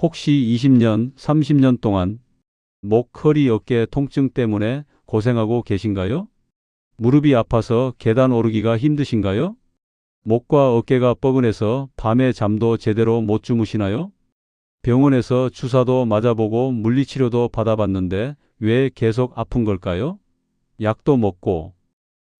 혹시 20년, 30년 동안 목, 허리, 어깨 통증 때문에 고생하고 계신가요? 무릎이 아파서 계단 오르기가 힘드신가요? 목과 어깨가 뻐근해서 밤에 잠도 제대로 못 주무시나요? 병원에서 주사도 맞아보고 물리치료도 받아봤는데 왜 계속 아픈 걸까요? 약도 먹고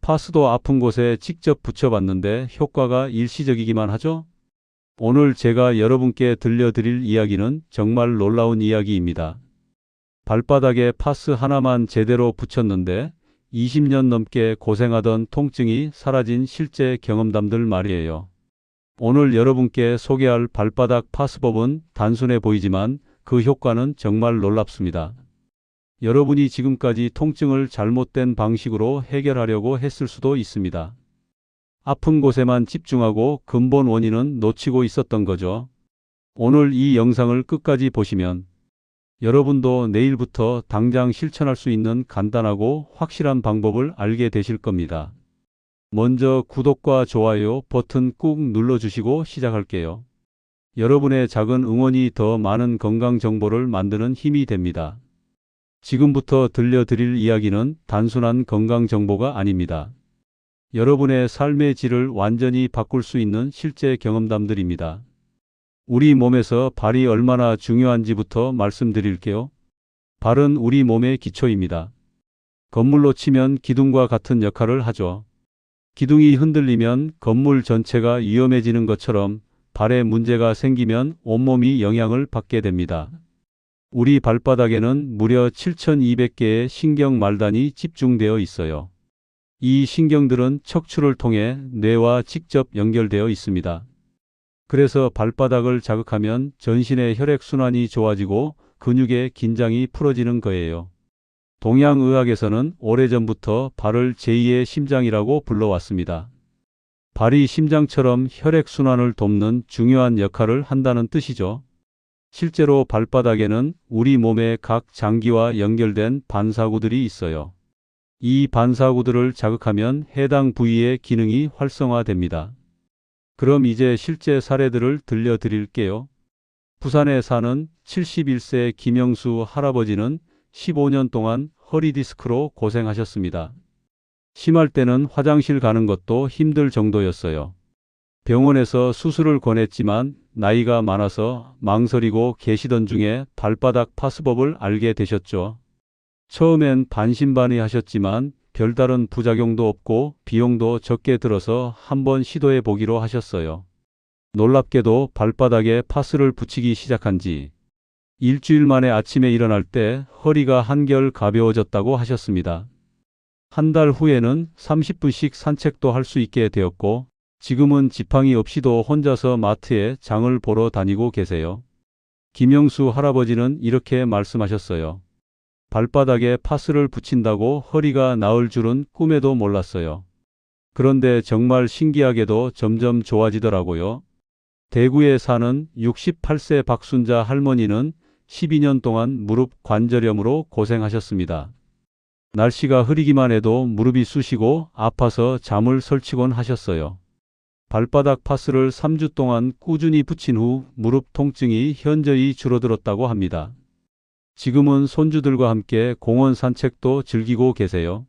파스도 아픈 곳에 직접 붙여봤는데 효과가 일시적이기만 하죠? 오늘 제가 여러분께 들려드릴 이야기는 정말 놀라운 이야기입니다. 발바닥에 파스 하나만 제대로 붙였는데 20년 넘게 고생하던 통증이 사라진 실제 경험담들 말이에요. 오늘 여러분께 소개할 발바닥 파스법은 단순해 보이지만 그 효과는 정말 놀랍습니다. 여러분이 지금까지 통증을 잘못된 방식으로 해결하려고 했을 수도 있습니다. 아픈 곳에만 집중하고 근본 원인은 놓치고 있었던 거죠. 오늘 이 영상을 끝까지 보시면 여러분도 내일부터 당장 실천할 수 있는 간단하고 확실한 방법을 알게 되실 겁니다. 먼저 구독과 좋아요 버튼 꾹 눌러주시고 시작할게요. 여러분의 작은 응원이 더 많은 건강 정보를 만드는 힘이 됩니다. 지금부터 들려드릴 이야기는 단순한 건강 정보가 아닙니다. 여러분의 삶의 질을 완전히 바꿀 수 있는 실제 경험담들입니다. 우리 몸에서 발이 얼마나 중요한지부터 말씀드릴게요. 발은 우리 몸의 기초입니다. 건물로 치면 기둥과 같은 역할을 하죠. 기둥이 흔들리면 건물 전체가 위험해지는 것처럼 발에 문제가 생기면 온몸이 영향을 받게 됩니다. 우리 발바닥에는 무려 7,200개의 신경 말단이 집중되어 있어요. 이 신경들은 척추를 통해 뇌와 직접 연결되어 있습니다. 그래서 발바닥을 자극하면 전신의 혈액순환이 좋아지고 근육의 긴장이 풀어지는 거예요. 동양의학에서는 오래전부터 발을 제2의 심장이라고 불러왔습니다. 발이 심장처럼 혈액순환을 돕는 중요한 역할을 한다는 뜻이죠. 실제로 발바닥에는 우리 몸의 각 장기와 연결된 반사구들이 있어요. 이 반사구들을 자극하면 해당 부위의 기능이 활성화됩니다. 그럼 이제 실제 사례들을 들려드릴게요. 부산에 사는 71세 김영수 할아버지는 15년 동안 허리 디스크로 고생하셨습니다. 심할 때는 화장실 가는 것도 힘들 정도였어요. 병원에서 수술을 권했지만 나이가 많아서 망설이고 계시던 중에 발바닥 파스법을 알게 되셨죠. 처음엔 반신반의하셨지만 별다른 부작용도 없고 비용도 적게 들어서 한번 시도해 보기로 하셨어요. 놀랍게도 발바닥에 파스를 붙이기 시작한 지 일주일 만에 아침에 일어날 때 허리가 한결 가벼워졌다고 하셨습니다. 한 달 후에는 30분씩 산책도 할 수 있게 되었고 지금은 지팡이 없이도 혼자서 마트에 장을 보러 다니고 계세요. 김영수 할아버지는 이렇게 말씀하셨어요. 발바닥에 파스를 붙인다고 허리가 나을 줄은 꿈에도 몰랐어요. 그런데 정말 신기하게도 점점 좋아지더라고요. 대구에 사는 68세 박순자 할머니는 12년 동안 무릎 관절염으로 고생하셨습니다. 날씨가 흐리기만 해도 무릎이 쑤시고 아파서 잠을 설치곤 하셨어요. 발바닥 파스를 3주 동안 꾸준히 붙인 후 무릎 통증이 현저히 줄어들었다고 합니다. 지금은 손주들과 함께 공원 산책도 즐기고 계세요.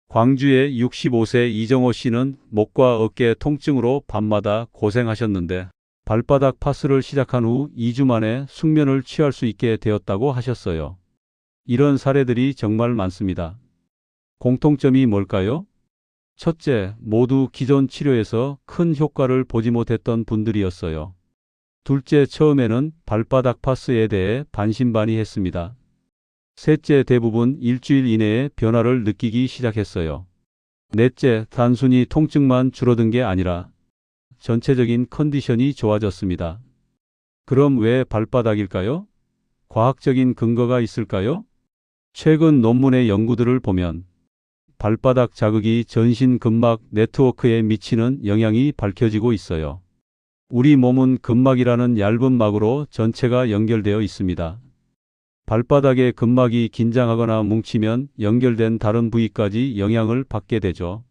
광주의 65세 이정호 씨는 목과 어깨 통증으로 밤마다 고생하셨는데 발바닥 파스를 시작한 후 2주 만에 숙면을 취할 수 있게 되었다고 하셨어요. 이런 사례들이 정말 많습니다. 공통점이 뭘까요? 첫째, 모두 기존 치료에서 큰 효과를 보지 못했던 분들이었어요. 둘째, 처음에는 발바닥 파스에 대해 반신반의했습니다. 셋째, 대부분 일주일 이내에 변화를 느끼기 시작했어요. 넷째, 단순히 통증만 줄어든 게 아니라 전체적인 컨디션이 좋아졌습니다. 그럼 왜 발바닥일까요? 과학적인 근거가 있을까요? 최근 논문의 연구들을 보면 발바닥 자극이 전신 근막 네트워크에 미치는 영향이 밝혀지고 있어요. 우리 몸은 근막이라는 얇은 막으로 전체가 연결되어 있습니다. 발바닥의 근막이 긴장하거나 뭉치면 연결된 다른 부위까지 영향을 받게 되죠.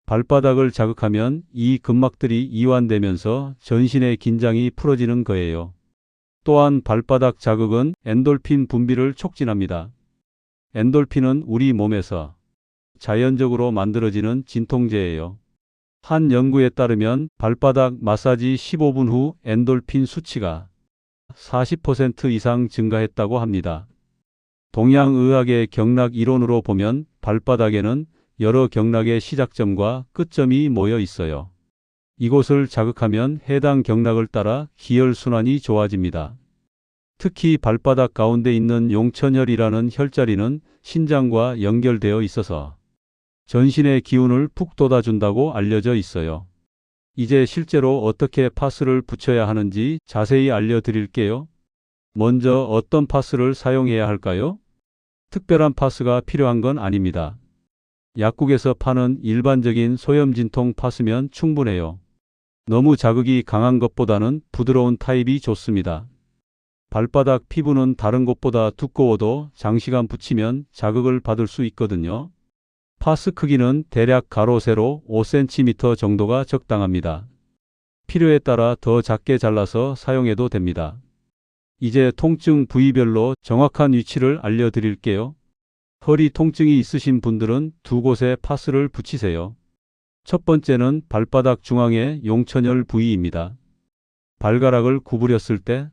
발바닥을 자극하면 이 근막들이 이완되면서 전신의 긴장이 풀어지는 거예요. 또한 발바닥 자극은 엔돌핀 분비를 촉진합니다. 엔돌핀은 우리 몸에서 자연적으로 만들어지는 진통제예요. 한 연구에 따르면 발바닥 마사지 15분 후 엔돌핀 수치가 40% 이상 증가했다고 합니다. 동양의학의 경락 이론으로 보면 발바닥에는 여러 경락의 시작점과 끝점이 모여 있어요. 이곳을 자극하면 해당 경락을 따라 기혈순환이 좋아집니다. 특히 발바닥 가운데 있는 용천혈이라는 혈자리는 신장과 연결되어 있어서 전신의 기운을 푹 돋아준다고 알려져 있어요. 이제 실제로 어떻게 파스를 붙여야 하는지 자세히 알려드릴게요. 먼저 어떤 파스를 사용해야 할까요? 특별한 파스가 필요한 건 아닙니다. 약국에서 파는 일반적인 소염진통 파스면 충분해요. 너무 자극이 강한 것보다는 부드러운 타입이 좋습니다. 발바닥 피부는 다른 곳보다 두꺼워도 장시간 붙이면 자극을 받을 수 있거든요. 파스 크기는 대략 가로 세로 5cm 정도가 적당합니다. 필요에 따라 더 작게 잘라서 사용해도 됩니다. 이제 통증 부위별로 정확한 위치를 알려드릴게요. 허리 통증이 있으신 분들은 두 곳에 파스를 붙이세요. 첫 번째는 발바닥 중앙의 용천혈 부위입니다. 발가락을 구부렸을 때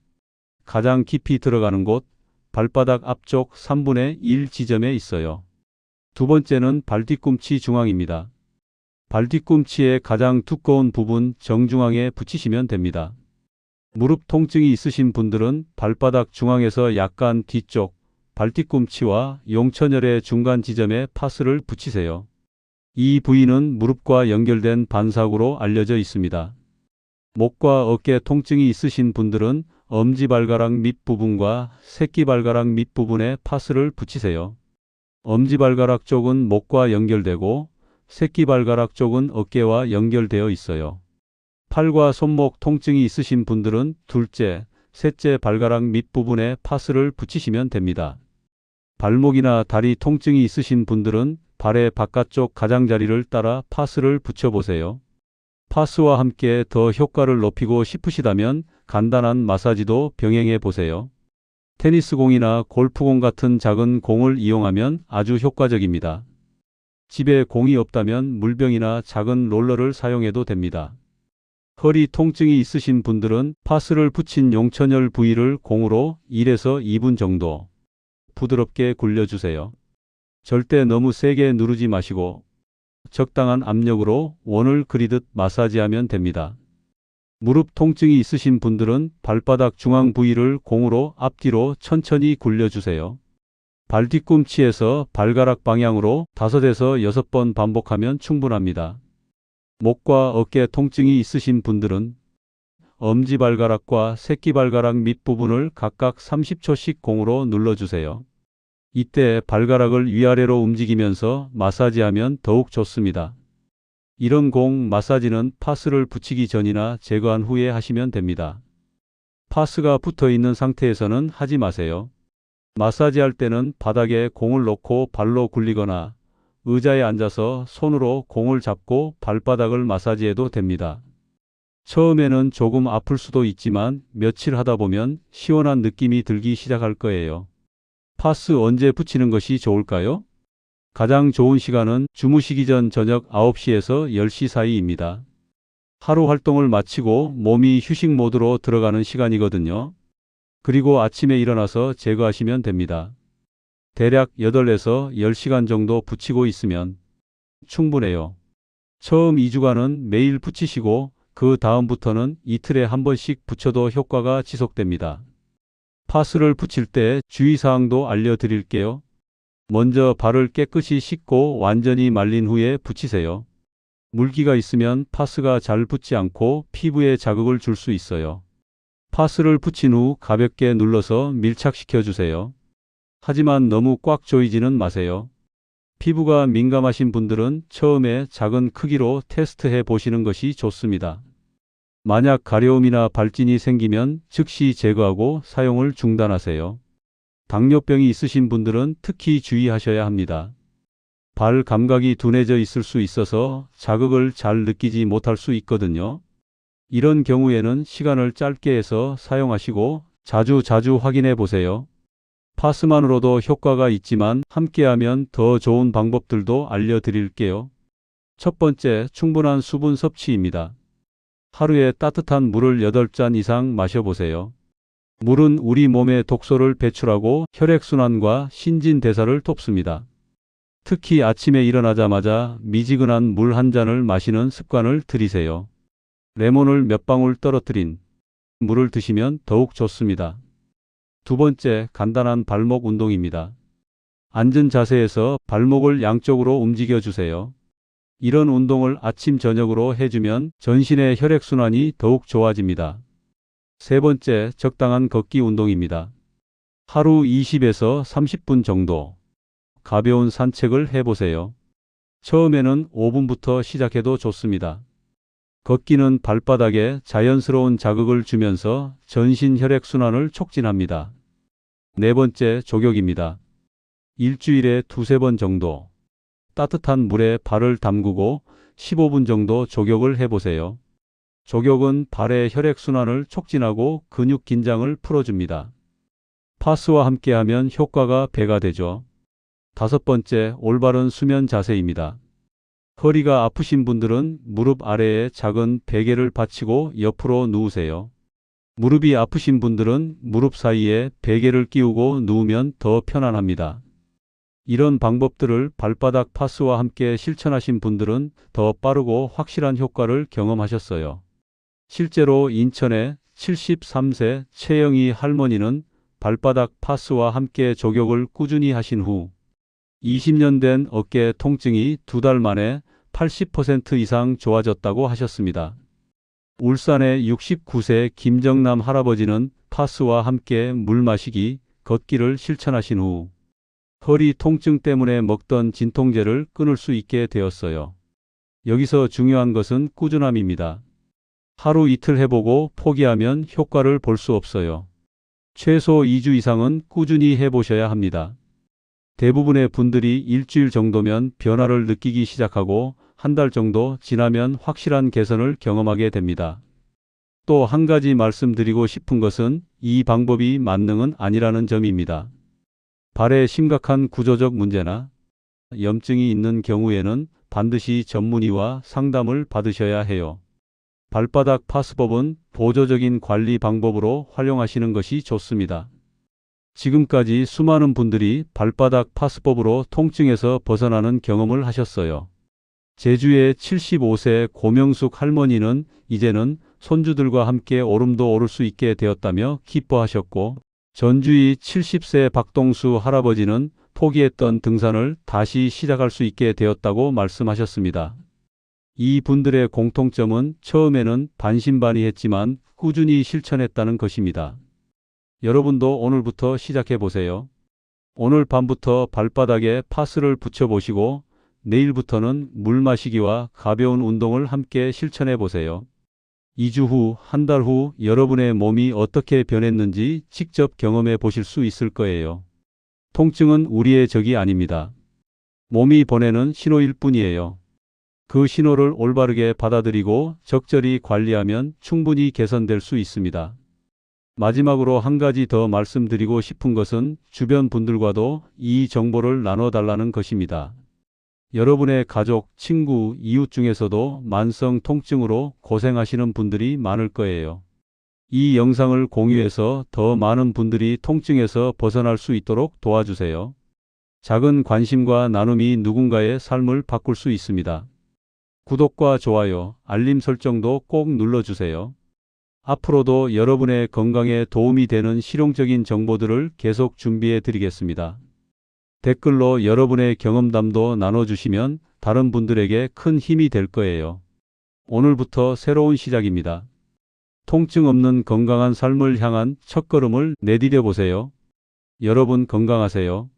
가장 깊이 들어가는 곳, 발바닥 앞쪽 3분의 1 지점에 있어요. 두 번째는 발뒤꿈치 중앙입니다. 발뒤꿈치의 가장 두꺼운 부분 정중앙에 붙이시면 됩니다. 무릎 통증이 있으신 분들은 발바닥 중앙에서 약간 뒤쪽, 발뒤꿈치와 용천혈의 중간 지점에 파스를 붙이세요. 이 부위는 무릎과 연결된 반사구로 알려져 있습니다. 목과 어깨 통증이 있으신 분들은 엄지발가락 밑부분과 새끼발가락 밑부분에 파스를 붙이세요. 엄지발가락 쪽은 목과 연결되고 새끼발가락 쪽은 어깨와 연결되어 있어요. 팔과 손목 통증이 있으신 분들은 둘째, 셋째 발가락 밑부분에 파스를 붙이시면 됩니다. 발목이나 다리 통증이 있으신 분들은 발의 바깥쪽 가장자리를 따라 파스를 붙여보세요. 파스와 함께 더 효과를 높이고 싶으시다면 간단한 마사지도 병행해 보세요. 테니스공이나 골프공 같은 작은 공을 이용하면 아주 효과적입니다. 집에 공이 없다면 물병이나 작은 롤러를 사용해도 됩니다. 허리 통증이 있으신 분들은 파스를 붙인 용천혈 부위를 공으로 1에서 2분 정도 부드럽게 굴려주세요. 절대 너무 세게 누르지 마시고 적당한 압력으로 원을 그리듯 마사지하면 됩니다. 무릎 통증이 있으신 분들은 발바닥 중앙 부위를 공으로 앞뒤로 천천히 굴려주세요. 발 뒤꿈치에서 발가락 방향으로 5에서 6번 반복하면 충분합니다. 목과 어깨 통증이 있으신 분들은 엄지발가락과 새끼발가락 밑부분을 각각 30초씩 공으로 눌러주세요. 이때 발가락을 위아래로 움직이면서 마사지하면 더욱 좋습니다. 이런 공 마사지는 파스를 붙이기 전이나 제거한 후에 하시면 됩니다. 파스가 붙어 있는 상태에서는 하지 마세요. 마사지할 때는 바닥에 공을 놓고 발로 굴리거나 의자에 앉아서 손으로 공을 잡고 발바닥을 마사지해도 됩니다. 처음에는 조금 아플 수도 있지만 며칠 하다 보면 시원한 느낌이 들기 시작할 거예요. 파스 언제 붙이는 것이 좋을까요? 가장 좋은 시간은 주무시기 전 저녁 9시에서 10시 사이입니다. 하루 활동을 마치고 몸이 휴식 모드로 들어가는 시간이거든요. 그리고 아침에 일어나서 제거하시면 됩니다. 대략 8에서 10시간 정도 붙이고 있으면 충분해요. 처음 2주간은 매일 붙이시고 그 다음부터는 이틀에 한 번씩 붙여도 효과가 지속됩니다. 파스를 붙일 때 주의사항도 알려드릴게요. 먼저 발을 깨끗이 씻고 완전히 말린 후에 붙이세요. 물기가 있으면 파스가 잘 붙지 않고 피부에 자극을 줄 수 있어요. 파스를 붙인 후 가볍게 눌러서 밀착시켜 주세요. 하지만 너무 꽉 조이지는 마세요. 피부가 민감하신 분들은 처음에 작은 크기로 테스트해 보시는 것이 좋습니다. 만약 가려움이나 발진이 생기면 즉시 제거하고 사용을 중단하세요. 당뇨병이 있으신 분들은 특히 주의하셔야 합니다. 발 감각이 둔해져 있을 수 있어서 자극을 잘 느끼지 못할 수 있거든요. 이런 경우에는 시간을 짧게 해서 사용하시고 자주 확인해 보세요. 파스만으로도 효과가 있지만 함께하면 더 좋은 방법들도 알려드릴게요. 첫 번째, 충분한 수분 섭취입니다. 하루에 따뜻한 물을 8잔 이상 마셔보세요. 물은 우리 몸의 독소를 배출하고 혈액순환과 신진대사를 돕습니다. 특히 아침에 일어나자마자 미지근한 물 한 잔을 마시는 습관을 들이세요. 레몬을 몇 방울 떨어뜨린 물을 드시면 더욱 좋습니다. 두 번째, 간단한 발목 운동입니다. 앉은 자세에서 발목을 양쪽으로 움직여 주세요. 이런 운동을 아침 저녁으로 해주면 전신의 혈액순환이 더욱 좋아집니다. 세 번째, 적당한 걷기 운동입니다. 하루 20에서 30분 정도 가벼운 산책을 해보세요. 처음에는 5분부터 시작해도 좋습니다. 걷기는 발바닥에 자연스러운 자극을 주면서 전신 혈액순환을 촉진합니다. 네 번째, 조격입니다. 일주일에 2~3번 정도 따뜻한 물에 발을 담그고 15분 정도 조격을 해보세요. 조격은 발의 혈액순환을 촉진하고 근육 긴장을 풀어줍니다. 파스와 함께하면 효과가 배가 되죠. 다섯 번째, 올바른 수면 자세입니다. 허리가 아프신 분들은 무릎 아래에 작은 베개를 받치고 옆으로 누우세요. 무릎이 아프신 분들은 무릎 사이에 베개를 끼우고 누우면 더 편안합니다. 이런 방법들을 발바닥 파스와 함께 실천하신 분들은 더 빠르고 확실한 효과를 경험하셨어요. 실제로 인천의 73세 최영희 할머니는 발바닥 파스와 함께 조격을 꾸준히 하신 후 20년 된 어깨 통증이 2달 만에 80% 이상 좋아졌다고 하셨습니다. 울산의 69세 김정남 할아버지는 파스와 함께 물 마시기, 걷기를 실천하신 후 허리 통증 때문에 먹던 진통제를 끊을 수 있게 되었어요. 여기서 중요한 것은 꾸준함입니다. 하루 이틀 해보고 포기하면 효과를 볼 수 없어요. 최소 2주 이상은 꾸준히 해보셔야 합니다. 대부분의 분들이 일주일 정도면 변화를 느끼기 시작하고 한 달 정도 지나면 확실한 개선을 경험하게 됩니다. 또 한 가지 말씀드리고 싶은 것은 이 방법이 만능은 아니라는 점입니다. 발에 심각한 구조적 문제나 염증이 있는 경우에는 반드시 전문의와 상담을 받으셔야 해요. 발바닥 파스법은 보조적인 관리 방법으로 활용하시는 것이 좋습니다. 지금까지 수많은 분들이 발바닥 파스법으로 통증에서 벗어나는 경험을 하셨어요. 제주의 75세 고명숙 할머니는 이제는 손주들과 함께 오름도 오를 수 있게 되었다며 기뻐하셨고, 전주의 70세 박동수 할아버지는 포기했던 등산을 다시 시작할 수 있게 되었다고 말씀하셨습니다. 이 분들의 공통점은 처음에는 반신반의했지만 꾸준히 실천했다는 것입니다. 여러분도 오늘부터 시작해 보세요. 오늘 밤부터 발바닥에 파스를 붙여보시고 내일부터는 물 마시기와 가벼운 운동을 함께 실천해 보세요. 2주 후, 한 달 후 여러분의 몸이 어떻게 변했는지 직접 경험해 보실 수 있을 거예요. 통증은 우리의 적이 아닙니다. 몸이 보내는 신호일 뿐이에요. 그 신호를 올바르게 받아들이고 적절히 관리하면 충분히 개선될 수 있습니다. 마지막으로 한 가지 더 말씀드리고 싶은 것은 주변 분들과도 이 정보를 나눠달라는 것입니다. 여러분의 가족, 친구, 이웃 중에서도 만성 통증으로 고생하시는 분들이 많을 거예요. 이 영상을 공유해서 더 많은 분들이 통증에서 벗어날 수 있도록 도와주세요. 작은 관심과 나눔이 누군가의 삶을 바꿀 수 있습니다. 구독과 좋아요, 알림 설정도 꼭 눌러주세요. 앞으로도 여러분의 건강에 도움이 되는 실용적인 정보들을 계속 준비해 드리겠습니다. 댓글로 여러분의 경험담도 나눠주시면 다른 분들에게 큰 힘이 될 거예요. 오늘부터 새로운 시작입니다. 통증 없는 건강한 삶을 향한 첫걸음을 내디뎌 보세요. 여러분 건강하세요.